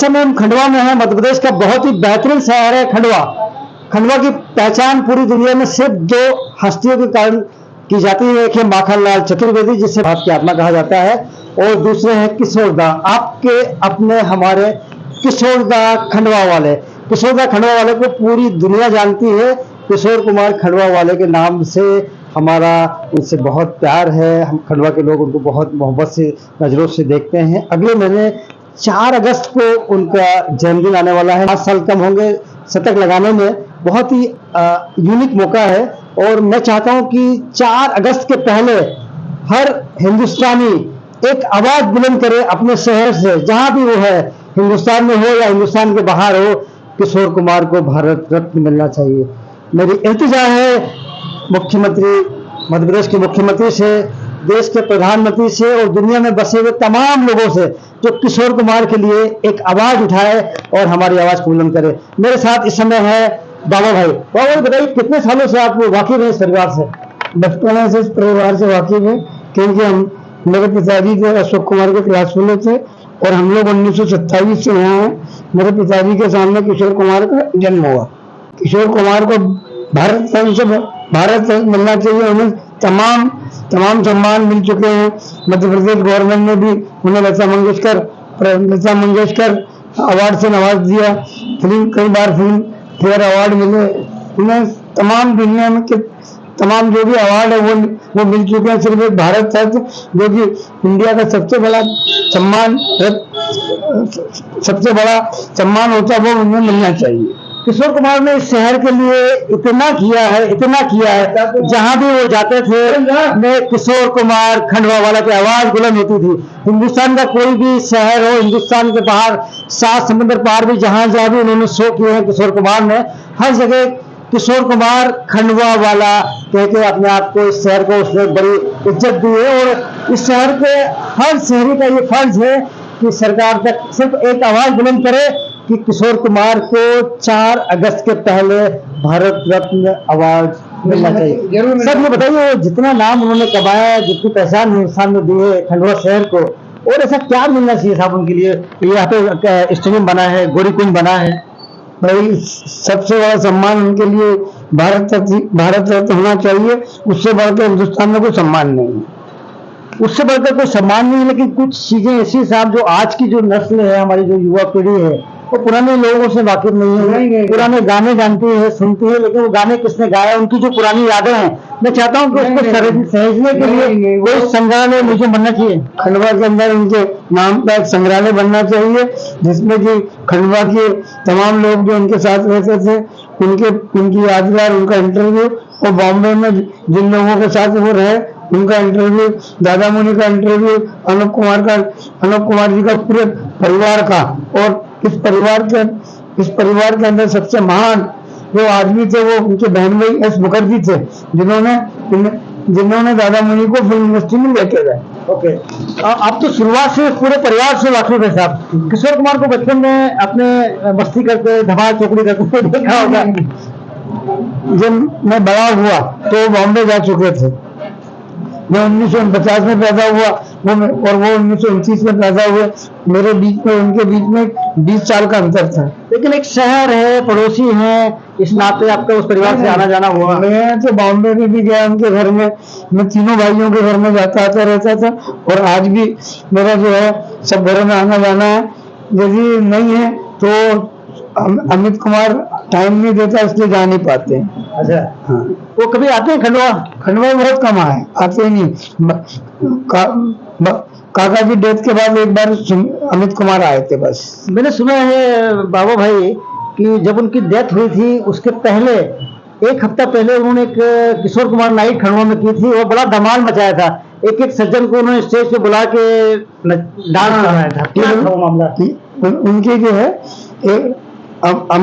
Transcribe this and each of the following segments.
समय हम खंडवा में हैं। मध्य प्रदेश का बहुत ही बेहतरीन शहर है खंडवा। खंडवा की पहचान पूरी दुनिया में सिर्फ दो हस्तियों के कारण की जाती है। एक है माखनलाल चतुर्वेदी, जिसे भारत की आत्मा कहा जाता है, और दूसरे हैं किशोरदा, आपके अपने हमारे किशोरदा खंडवा वाले। किशोरदा खंडवा वाले को पूरी दुनिया जानती है। किशोर कुमार खंडवा वाले के नाम से हमारा उनसे बहुत प्यार है। हम खंडवा के लोग उनको बहुत मोहब्बत से नजरों से देखते हैं। अगले महीने 4 अगस्त को उनका जन्मदिन आने वाला है। 5 साल कम होंगे शतक लगाने में। बहुत ही यूनिक मौका है और मैं चाहता हूं कि 4 अगस्त के पहले हर हिंदुस्तानी एक आवाज बुलंद करे अपने शहर से, जहां भी वो है, हिंदुस्तान में हो या हिंदुस्तान के बाहर हो, किशोर कुमार को भारत रत्न मिलना चाहिए। मेरी इल्तिजा है मुख्यमंत्री, मध्य प्रदेश के मुख्यमंत्री से, देश के प्रधानमंत्री से और दुनिया में बसे हुए तमाम लोगों से, जो किशोर कुमार के लिए एक आवाज उठाए और हमारी आवाज को बुलंद करे। मेरे साथ इस समय है बाबा भाई। बाबा भाई बताइए, कितने सालों से आप वाकिफ हैं इस परिवार से? बचपन से इस परिवार से वाकिफ है, क्योंकि हम मेरे पिताजी जो अशोक कुमार के क्लास फेलो थे और हम लोग 1927 से यहाँ हैं। मेरे पिताजी के सामने किशोर कुमार का जन्म हुआ। किशोर कुमार को भारत रत्न मिलना चाहिए। उन्हें तमाम सम्मान मिल चुके हैं। मध्य प्रदेश गवर्नमेंट ने भी उन्हें लता मंगेशकर अवार्ड से नवाज दिया। कई बार फिल्म फेयर अवार्ड मिले उन्हें। तमाम दुनिया में के तमाम जो भी अवार्ड है वो मिल चुके हैं। सिर्फ एक भारत रत्न, जो कि इंडिया का सबसे बड़ा सम्मान होता है, वो उन्हें मिलना चाहिए। किशोर कुमार ने इस शहर के लिए इतना किया है, जहां भी वो जाते थे में किशोर कुमार खंडवा वाला की आवाज बुलंद होती थी। हिंदुस्तान का कोई भी शहर हो, हिंदुस्तान के बाहर 7 समुद्र पार भी जहां भी उन्होंने शो किए हैं किशोर कुमार ने, हर जगह किशोर कुमार खंडवा वाला कह के अपने आप को, इस शहर को उसने बड़ी इज्जत दी है। और इस शहर के हर शहरी का ये फर्ज है कि सरकार तक सिर्फ एक आवाज बुलंद करे कि किशोर कुमार को 4 अगस्त के पहले भारत रत्न अवार्ड मिलना चाहिए। सर ये बताइए, जितना नाम उन्होंने कमाया, जितनी पहचान हिंदुस्तान में दी है खंडवा शहर को, और ऐसा क्या मिलना चाहिए साहब उनके लिए? यहाँ पे स्टेडियम बना है, गौरी कुंज बना है। भाई सबसे बड़ा सम्मान उनके लिए भारत रत्न होना चाहिए। उससे बढ़कर हिंदुस्तान में कोई सम्मान नहीं है। उससे बढ़कर कोई सम्मान नहीं, लेकिन कुछ चीजें ऐसी साहब, जो आज की जो नस्ल है, हमारी जो युवा पीढ़ी है, वो पुराने लोगों से वाकिफ नहीं है। पुराने गाने जानती है, सुनती है, लेकिन वो गाने किसने गाया, उनकी जो पुरानी यादें हैं, मैं चाहता हूँ कि उसको सहेजने के लिए कोई संग्रहालय मुझे बनना चाहिए। खंडवा के अंदर उनके नाम का एक संग्रहालय बनना चाहिए, जिसमें कि खंडवा के तमाम लोग जो उनके साथ रहते थे उनकी यादगार, उनका इंटरव्यू, और बॉम्बे में जिन लोगों के साथ वो रहे उनका इंटरव्यू, दादा मुनि का इंटरव्यू, अनुप कुमार जी का पूरे परिवार का। और इस परिवार के अंदर सबसे महान जो आदमी थे वो उनके बहन भाई एस मुखर्जी थे, जिन्होंने दादा मुनि को फिल्म इंडस्ट्री में लेके गए। ओके, आप तो शुरुआत से पूरे परिवार से वाकिफ है साहब। किशोर कुमार को बचपन में अपने मस्ती करते, धमाल चौकड़ी करते देखा होगा। जब मैं बड़ा हुआ तो बॉम्बे जा चुके थे। मैं 1949 में पैदा हुआ और वो 1929 में पैदा हुए। मेरे बीच में उनके बीच में 20 साल का अंतर था। लेकिन एक शहर है, पड़ोसी हैं, इस नाते आपका उस परिवार से आना जाना हुआ। मैं तो बॉम्बे में भी गया उनके घर में। मैं तीनों भाइयों के घर में जाता आता रहता था और आज भी मेरा जो है सब घरों में आना जाना है। यदि नहीं है तो अमित कुमार टाइम नहीं देता, इसलिए जा नहीं पाते। अच्छा, हाँ, वो कभी आते हैं खंडवा? खंडवा बहुत कम आए, आते ही नहीं। काका की डेथ के बाद एक बार अमित कुमार आए थे बस। मैंने सुना है बाबा भाई कि जब उनकी डेथ हुई थी उसके पहले 1 हफ्ता पहले उन्होंने एक किशोर कुमार नाइट खंडवा में की थी, वो बड़ा धमाल मचाया था। एक सज्जन को उन्होंने स्टेज पे बुला के डांस कराया था। क्या था वो मामला? उनके जो है अगर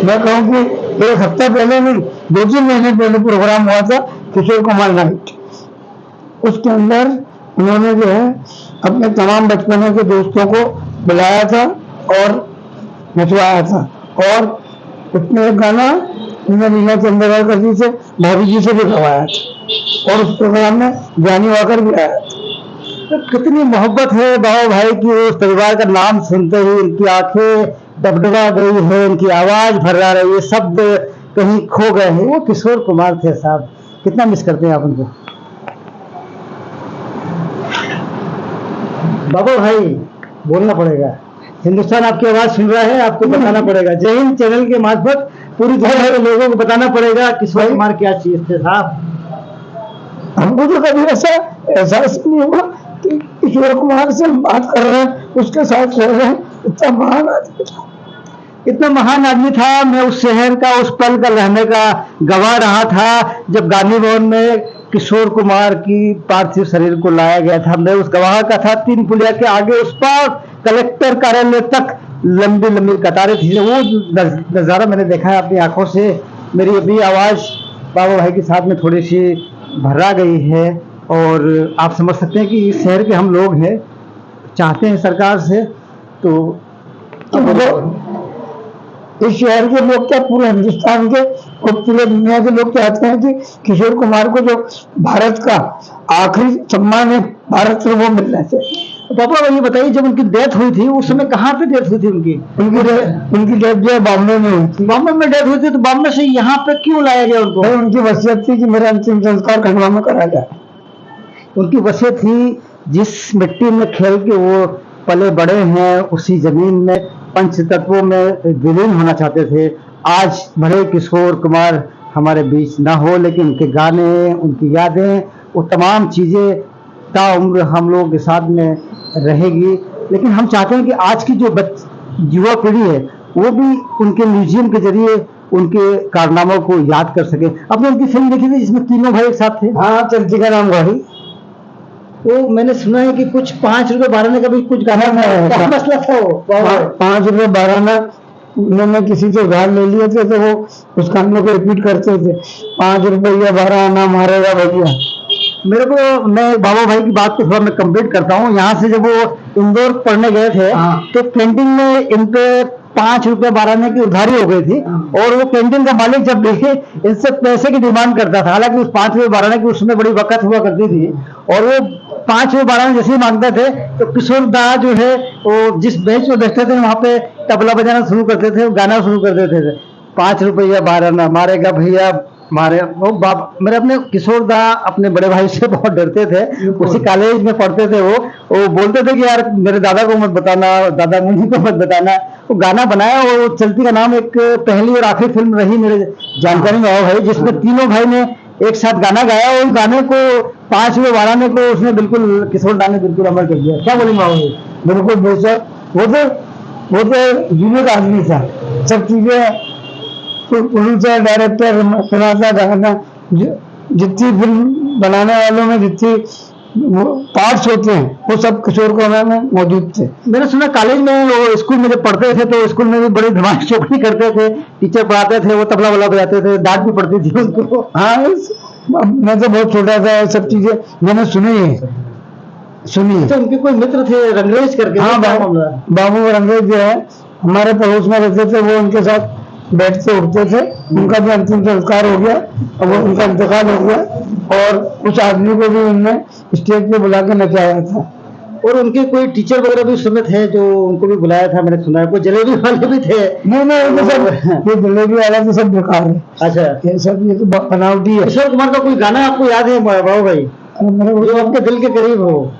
मैं कहूँ कि 1 हफ्ता पहले नहीं, 2-3 महीने पहले प्रोग्राम हुआ था किशोर कुमार नाइट। उसके अंदर उन्होंने जो है अपने तमाम बचपने के दोस्तों को बुलाया था और नचवाया था। और उसमें एक गाना लीला चंद्रकर जी से, भाभी जी से भी गवाया था। और उस प्रोग्राम में जानी वाकर भी आया था। तो कितनी मोहब्बत है बाबा भाई की, उस परिवार का नाम सुनते ही इनकी आंखें डबडबा गई है, इनकी आवाज भर्रा रही है, शब्द कहीं खो गए हैं। वो किशोर कुमार थे साहब, कितना मिस करते हैं आप उनको। बाबा भाई बोलना पड़ेगा, हिंदुस्तान आपकी आवाज सुन रहा है, आपको बताना पड़ेगा। जय हिंद चैनल के मार्फत पूरी दुनिया के लोगों को बताना पड़ेगा किशोर कुमार क्या चीज थे साहब। हमको तो कभी ऐसा एहसास नहीं हुआ कि किशोर कुमार से हम बात कर रहे हैं, उसके साथ रह रहे हैं। इतना महान आदमी था, इतना महान आदमी था। मैं उस शहर का, उस पल का रहने का गवाह रहा था जब गांधी भवन में किशोर कुमार की पार्थिव शरीर को लाया गया था। मैं उस गवाह का था। 3 पुलिया के आगे उस पार कलेक्टर कार्यालय तक लंबी लंबी कतारें थी। वो नज़ारा मैंने देखा है अपनी आंखों से। मेरी अभी आवाज़ बाबा भाई के साथ में थोड़ी सी भर्रा गई है। और आप समझ सकते हैं कि इस शहर के हम लोग हैं, चाहते हैं सरकार से तो इस शहर के लोग क्या, पूरे हिंदुस्तान के और पूरे दुनिया के लोग चाहते हैं कि किशोर कुमार को जो भारत का आखिरी सम्मान है भारत रत्न वो मिलना चाहिए। तो पापा ये बताइए, जब उनकी डेथ हुई थी उस समय कहाँ पे डेथ हुई थी उनकी? उनकी डेथ जो है बॉम्बे में हुई थी। बॉम्बे में डेथ हुई थी, तो बॉम्बे से यहाँ पे क्यों लाया गया उनको? भाई उनकी वसीयत थी कि मेरा अंतिम संस्कार खंडवा में करा जाए। उनकी वसीयत थी, जिस मिट्टी में खेल के वो पले बड़े हैं उसी जमीन में पंच तत्वों में विलीन होना चाहते थे। आज भले किशोर कुमार हमारे बीच ना हो, लेकिन उनके गाने, उनकी यादें, वो तमाम चीज़ें ताउम्र हम लोगों के साथ में रहेगी। लेकिन हम चाहते हैं कि आज की जो युवा पीढ़ी है वो भी उनके म्यूजियम के जरिए उनके कारनामों को याद कर सके। आपने उनकी फिल्म देखी थी जिसमें तीनों भाई एक साथ थे? हाँ, चलती का नाम गाड़ी। वो मैंने सुना है कि कुछ 5 रुपए 12 आने का भी कुछ गाना क्या मसला था वो? 5 रुपए 12 आना उन्होंने किसी से उधार ले लिए थे तो वो उस गाने को रिपीट करते थे, 5 रुपया 12 आना मारेगा भैया। मेरे को, मैं बाबा भाई की बात को थोड़ा मैं कंप्लीट करता हूँ। यहाँ से जब वो इंदौर पढ़ने गए थे तो कैंटीन में इन पे 5 रुपया 12 आने की उधारी हो गई थी। और वो कैंटीन का मालिक जब देखे इनसे पैसे की डिमांड करता था, हालांकि उस 5 रुपये 12 आने की उसमें बड़ी वक़्त हुआ करती थी। और वो 5 रुपये 12 आने जैसे ही मांगते थे तो किशोर दा जो है वो जिस बेंच में बैठते थे वहाँ पे तबला बजाना शुरू करते थे, गाना शुरू कर देते थे, 5 रुपया 12 आना मारेगा भैया मारे। वो मेरे अपने किशोर दा अपने बड़े भाई से बहुत डरते थे। उसी कॉलेज में पढ़ते थे। वो बोलते थे कि यार मेरे दादा को मत बताना, दादा मुन्नी को मत बताना। वो गाना बनाया और चलती का नाम एक पहली और आखिरी फिल्म रही मेरे जानकारी में है, जिसमें तीनों भाई ने एक साथ गाना गाया। और उस गाने को 5 रुपये 12 आने को उसने बिल्कुल किशोर दा ने बिल्कुल अमल कर दिया। क्या बोलेंगे बाबू? बिल्कुल बेशक, वो तो यूनिक आदमी था। सब चीजें प्रोड्यूसर, डायरेक्टर, निर्माता, गाना, जितनी फिल्म बनाने वालों में जितनी पार्ट्स होते हैं वो सब किशोर कुमार में मौजूद थे। मैंने सुना कॉलेज में वो स्कूल में जब पढ़ते थे तो स्कूल में भी बड़ी धमाल चौकड़ी करते थे, टीचर पढ़ाते थे, वो तबला वाला बजाते थे, डांट भी पड़ती थी उनको। हाँ, मैं तो बहुत छोटा था, सब चीजें मैंने सुनी है। तो उनके कोई मित्र थे रंगरेज करके? हाँ, बाबू रंगरेज जो है हमारे पड़ोस में रहते थे, वो उनके साथ बैठते उठते थे। उनका भी अंतिम संस्कार हो गया और वो उनका इंतकाल हो गया। और उस आदमी को भी उनने स्टेज पे बुला के नचाया था। और उनके कोई टीचर वगैरह भी उस समय थे जो उनको भी बुलाया था, मैंने सुना है। कोई जलेबी वाले भी थे? नहीं, वो सब ये जलेबी वाला तो सब बेकार है। अच्छा, ये सब ये तो बनावटी है। किशोर कुमार का कोई गाना आपको याद है बाबू भाई जो आपके दिल के करीब हो?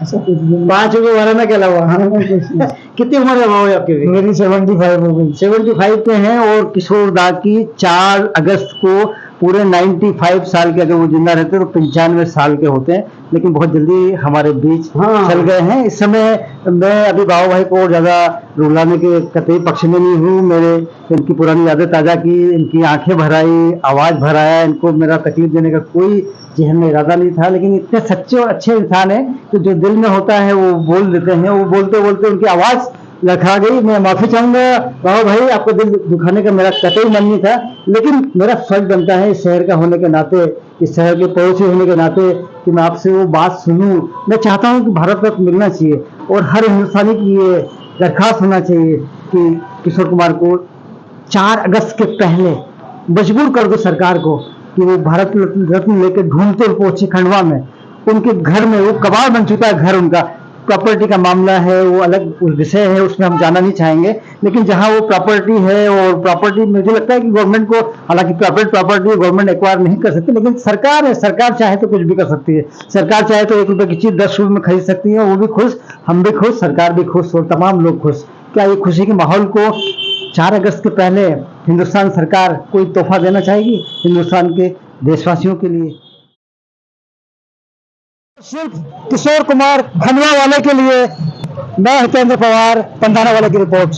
ऐसा कुछ नहीं। 5 रुपये 12 आने के अलावा? हाँ, कितनी उम्र है बाबू आपकी? मेरी 75 हो गई। 75 पे हैं। और किशोर दा की 4 अगस्त को पूरे 95 साल के, अगर वो जिंदा रहते तो 95 साल के होते हैं। लेकिन बहुत जल्दी हमारे बीच चल गए हैं। इस समय मैं अभी बाबा भाई को और ज़्यादा रुलाने के कतई पक्ष में नहीं हूँ। मेरे इनकी पुरानी यादें ताज़ा की, इनकी आंखें भराई, आवाज़ भराया। इनको मेरा तकलीफ देने का कोई जहन में इरादा नहीं था। लेकिन इतने सच्चे और अच्छे इंसान हैं तो जो दिल में होता है वो बोल देते हैं। वो बोलते बोलते उनकी आवाज़ लखा गई। मैं माफ़ी चाहूँगा बाबा भाई, आपको दिल दुखाने का मेरा कतई मन नहीं था। लेकिन मेरा फर्ज बनता है इस शहर का होने के नाते, इस शहर के पड़ोसी होने के नाते, कि मैं आपसे वो बात सुनूं। मैं चाहता हूँ कि भारत रत्न मिलना चाहिए और हर हिंदुस्तानी की ये दरख्वास्त होना चाहिए कि किशोर कुमार को 4 अगस्त के पहले मजबूर कर दो सरकार को कि वो भारत रत्न लेकर ढूंढते पहुंचे खंडवा में उनके घर में वो कबाड़ बन चुका है घर उनका। प्रॉपर्टी का मामला है, वो अलग विषय है, उसमें हम जाना नहीं चाहेंगे। लेकिन जहां वो प्रॉपर्टी है, और प्रॉपर्टी मुझे लगता है कि गवर्नमेंट को, हालांकि प्राइवेट प्रॉपर्टी गवर्नमेंट एक्वायर नहीं कर सकती, लेकिन सरकार है, सरकार चाहे तो कुछ भी कर सकती है। सरकार चाहे तो 1 रुपए की चीज 10 रुपए में खरीद सकती है, वो भी खुश, हम भी खुश, सरकार भी खुश और तमाम लोग खुश। क्या ये खुशी के माहौल को 4 अगस्त के पहले हिंदुस्तान सरकार कोई तोहफा देना चाहेगी हिंदुस्तान के देशवासियों के लिए? सिर्फ किशोर कुमार खंडवा वाले के लिए मैं हितेंद्र पवार, पंधाना वाले की रिपोर्ट।